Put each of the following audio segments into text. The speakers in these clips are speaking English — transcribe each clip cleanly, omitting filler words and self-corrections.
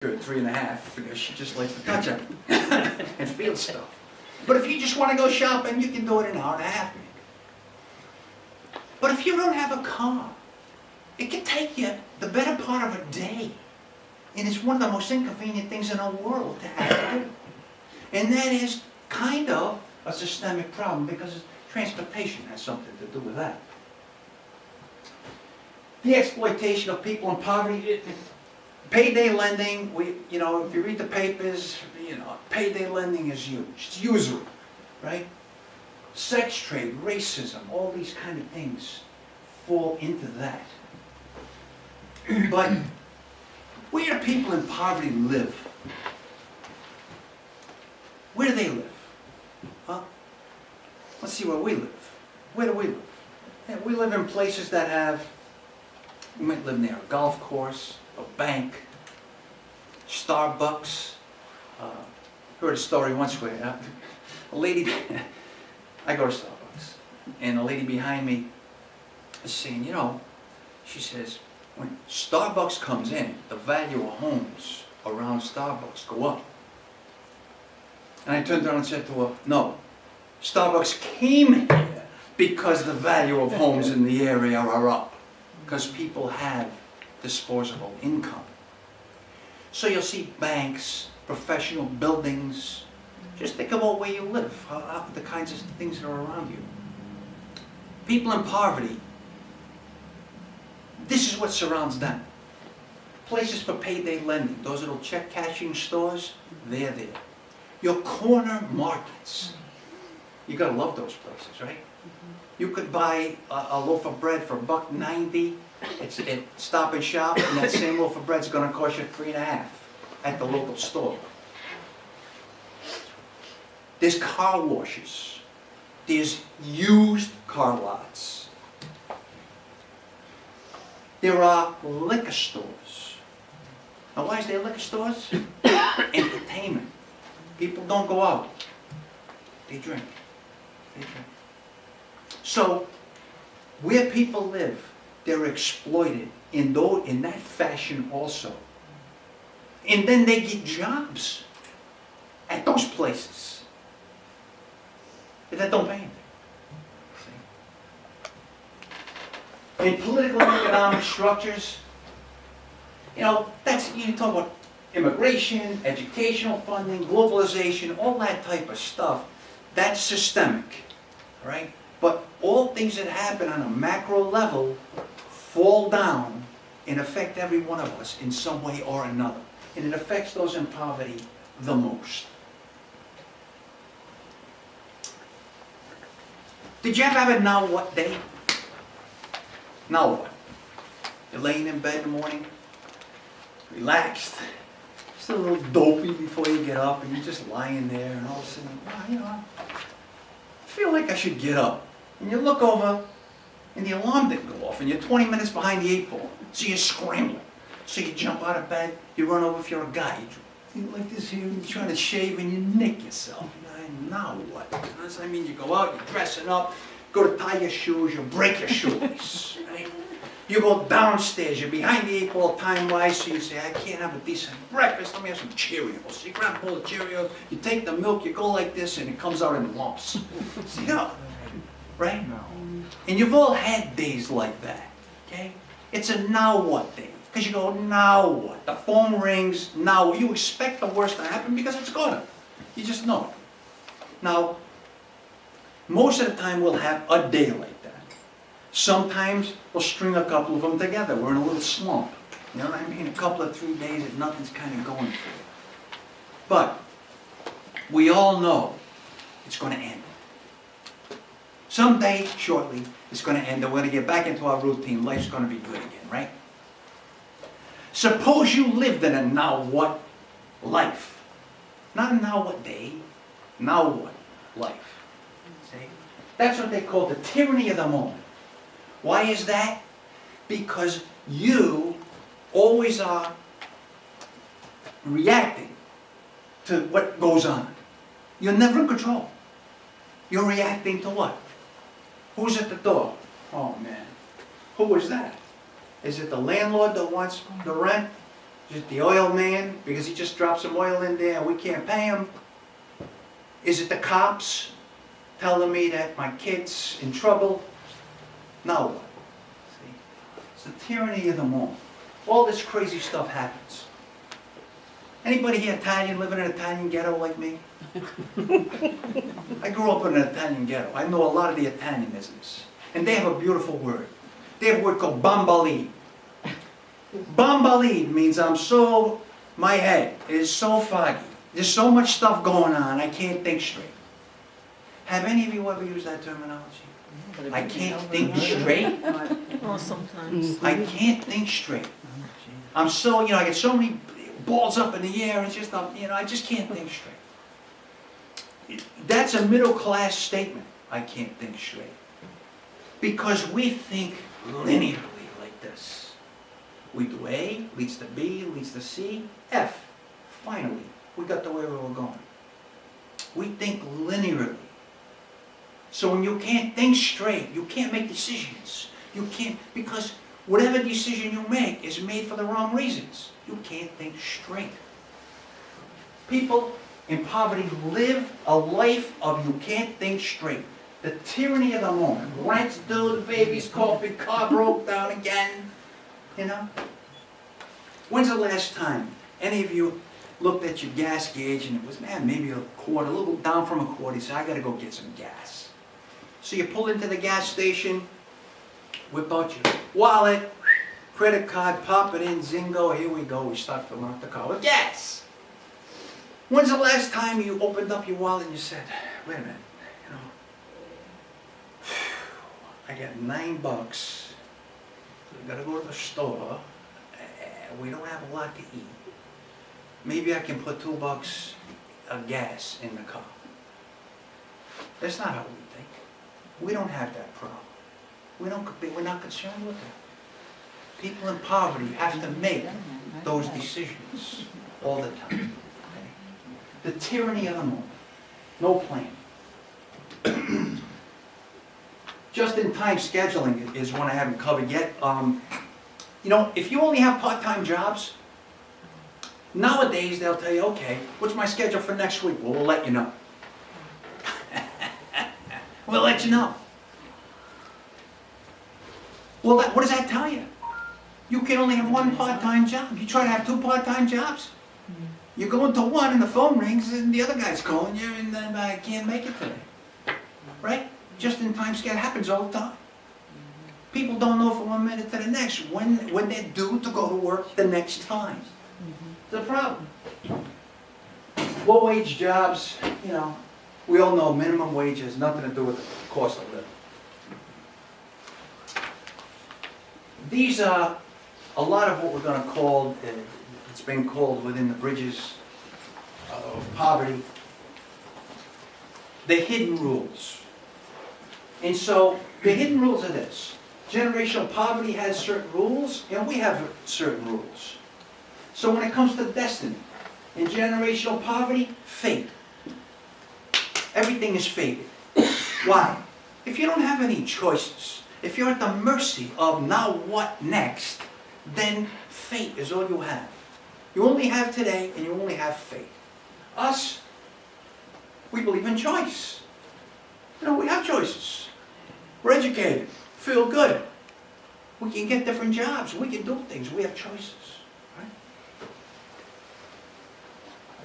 her at 3.5 because she just likes to touch it and feel stuff. But if you just want to go shopping, you can do it in an hour and a half, maybe. But if you don't have a car, it can take you the better part of a day. And it's one of the most inconvenient things in the world to have to do. And that is kind of a systemic problem because transportation has something to do with that. The exploitation of people in poverty, payday lending, if you read the papers, payday lending is huge. It's usury, right? Sex trade, racism, all these kind of things fall into that. But where do people in poverty live? Where do they live? Well, let's see where we live. Where do we live? Yeah, we live in places that have, we might live near a golf course, a bank, Starbucks. Heard a story once where a lady, I go to Starbucks, and a lady behind me is saying, she says, when Starbucks comes in, the value of homes around Starbucks go up. And I turned around and said to her, no, Starbucks came here because the value of homes in the area are up. Because people have disposable income. So you'll see banks, professional buildings. Just think about where you live, the kinds of things that are around you. People in poverty, this is what surrounds them. Places for payday lending, those little check cashing stores, they're there. Your corner markets, you gotta love those places, right? You could buy a loaf of bread for $1.90. It's at Stop and Shop, and that same loaf of bread's going to cost you $3.50 at the local store. There's car washes. There's used car lots. There are liquor stores. Now, why is there liquor stores? Entertainment. People don't go out. They drink. They drink. So, where people live, they're exploited in that fashion also. And then they get jobs at those places that don't pay anything. See? In political and economic structures, you talk about immigration, educational funding, globalization, all that type of stuff, that's systemic, right? But all things that happen on a macro level fall down and affect every one of us in some way or another. And it affects those in poverty the most. Did you ever have a now what day? Now what? You're laying in bed in the morning, relaxed, just a little dopey before you get up, and you're just lying there, and all of a sudden, I feel like I should get up. And you look over, and the alarm didn't go off, and you're 20 minutes behind the 8 ball. So you're scrambling. So you jump out of bed, you run over if you're a guy. You like this here, you're trying to shave, and you nick yourself. Now what? I mean, you go out, you're dressing up, go to tie your shoes, you break your shoes. Right? You go downstairs, you're behind the 8 ball time-wise, so you say, I can't have a decent breakfast, let me have some Cheerios. So you grab a bowl of Cheerios, you take the milk, you go like this, and it comes out in lumps. See, right? No. And you've all had days like that, okay? It's a now what day. Because you go, now what? The phone rings, now what? You expect the worst to happen because it's gonna. You just know it. Now, most of the time we'll have a day like that. Sometimes we'll string a couple of them together. We're in a little slump. You know what I mean? A couple of 3 days that nothing's kind of going for you. But we all know it's going to end. Someday, shortly, it's going to end, and we're going to get back into our routine. Life's going to be good again, right? Suppose you lived in a now what life. Not a now what day, now what life. See? That's what they call the tyranny of the moment. Why is that? Because you always are reacting to what goes on. You're never in control. You're reacting to what? Who's at the door? Oh man, who is that? Is it the landlord that wants the rent? Is it the oil man because he just dropped some oil in there and we can't pay him? Is it the cops telling me that my kid's in trouble? No. See, it's the tyranny of the moment. All this crazy stuff happens. Anybody here Italian, living in an Italian ghetto like me? I grew up in an Italian ghetto. I know a lot of the Italianisms. And they have a beautiful word. They have a word called bambalid. Bambalid means my head is so foggy. There's so much stuff going on, I can't think straight. Have any of you ever used that terminology? I can't think straight? Well, sometimes. I can't think straight. I'm so, I get so many balls up in the air, it's just, I just can't think straight. That's a middle class statement, I can't think straight. Because we think linearly like this. We do A, leads to B, leads to C, F. Finally, we got to where we were going. We think linearly. So when you can't think straight, you can't make decisions. You can't, because whatever decision you make is made for the wrong reasons. You can't think straight. People in poverty live a life of you can't think straight. The tyranny of the moment. Rent's due, the baby's coffee, car broke down again. When's the last time any of you looked at your gas gauge and it was, maybe a quarter, a little down from a quarter. You said, I gotta go get some gas. So you pull into the gas station, whip out your wallet, credit card, pop it in, zingo, here we go. We start filling up the car with gas. When's the last time you opened up your wallet and you said, wait a minute, I got $9. I gotta go to the store. We don't have a lot to eat. Maybe I can put $2 of gas in the car. That's not how we think. We don't have that problem. We're not concerned with that. People in poverty have to make those decisions all the time. Okay? The tyranny of the moment. No plan. Just-in-time scheduling is one I haven't covered yet. If you only have part-time jobs, nowadays they'll tell you, okay, what's my schedule for next week? Well, we'll let you know. We'll let you know. Well, what does that tell you? You can only have one part-time job. You try to have 2 part-time jobs. You go into one and the phone rings and the other guy's calling you and then I can't make it today. Right? Just-in-time schedule happens all the time. People don't know from one minute to the next when they're due to go to work the next time. It's a problem. Low-wage jobs, we all know minimum wage has nothing to do with the cost of living. These are a lot of what we're going to call, it's been called within the bridges of poverty, the hidden rules. And so, the hidden rules are this. Generational poverty has certain rules, and we have certain rules. So when it comes to destiny, in generational poverty, fate. Everything is fated. Why? If you don't have any choices, if you're at the mercy of now what next, then fate is all you have. You only have today, and you only have fate. Us, we believe in choice. We have choices. We're educated, feel good. We can get different jobs. We can do things. We have choices. Right?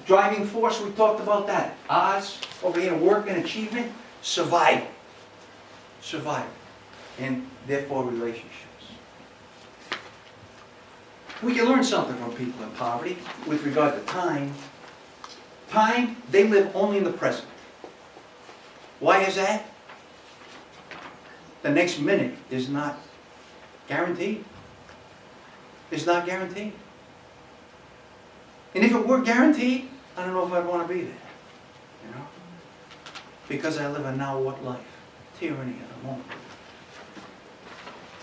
Driving force, we talked about that. Oz, over here, work and achievement, survival. Survival. And therefore relationships. We can learn something from people in poverty with regard to time. Time, they live only in the present. Why is that? The next minute is not guaranteed. It's not guaranteed. And if it were guaranteed, I don't know if I'd want to be there. Because I live a now what life? Tyranny of the moment.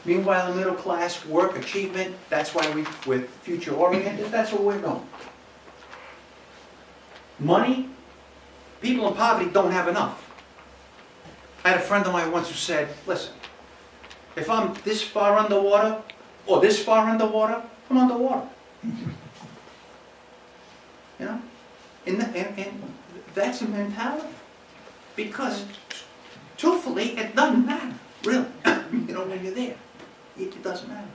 Meanwhile, the middle class, work, achievement, that's why we're future oriented, that's where we're going. Money, people in poverty don't have enough. I had a friend of mine once who said, listen, if I'm this far underwater, or this far underwater, I'm underwater. You know? And that's a mentality. Because, truthfully, it doesn't matter, really. You know, when you're there, it doesn't matter.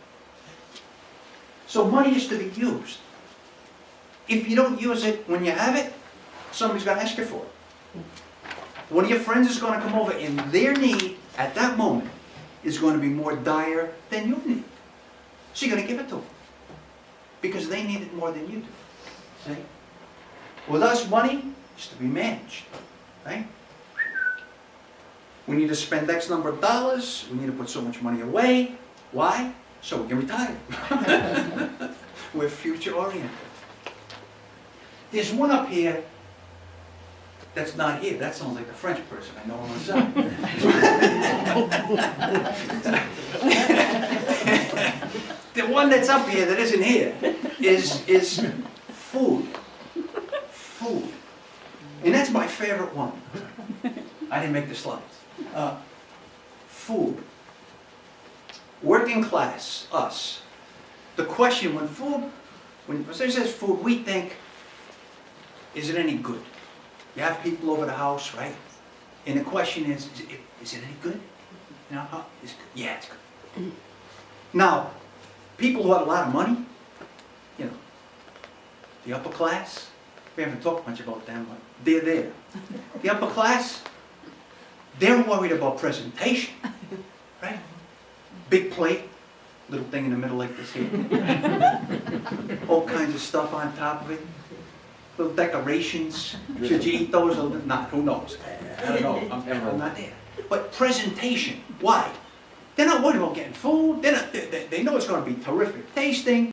So money is to be used. If you don't use it when you have it, somebody's going to ask you for it. One of your friends is going to come over and their need at that moment is going to be more dire than your need. So you're going to give it to them. Because they need it more than you do. See? With us, money is to be managed. Right? We need to spend X number of dollars. We need to put so much money away. Why? So we can retire. We're future oriented. There's one up here that's not here. That sounds like a French person I know on the side. The one that's up here that isn't here is food. Food. And that's my favorite one. I didn't make the slides. Food. Working class, us. The question when somebody says food, we think, is it any good? You have people over the house, right? And the question is it any good? You know, it's good. Yeah, it's good. Now, people who have a lot of money, you know, the upper class, we haven't talked much about them, but they're there. The upper class, they're worried about presentation, right? Big plate, little thing in the middle like this here. All kinds of stuff on top of it. Little decorations. Should you eat those or not? Who knows? I don't know. I'm not there. But presentation. Why? They're not worried about getting food. They know it's going to be terrific tasting.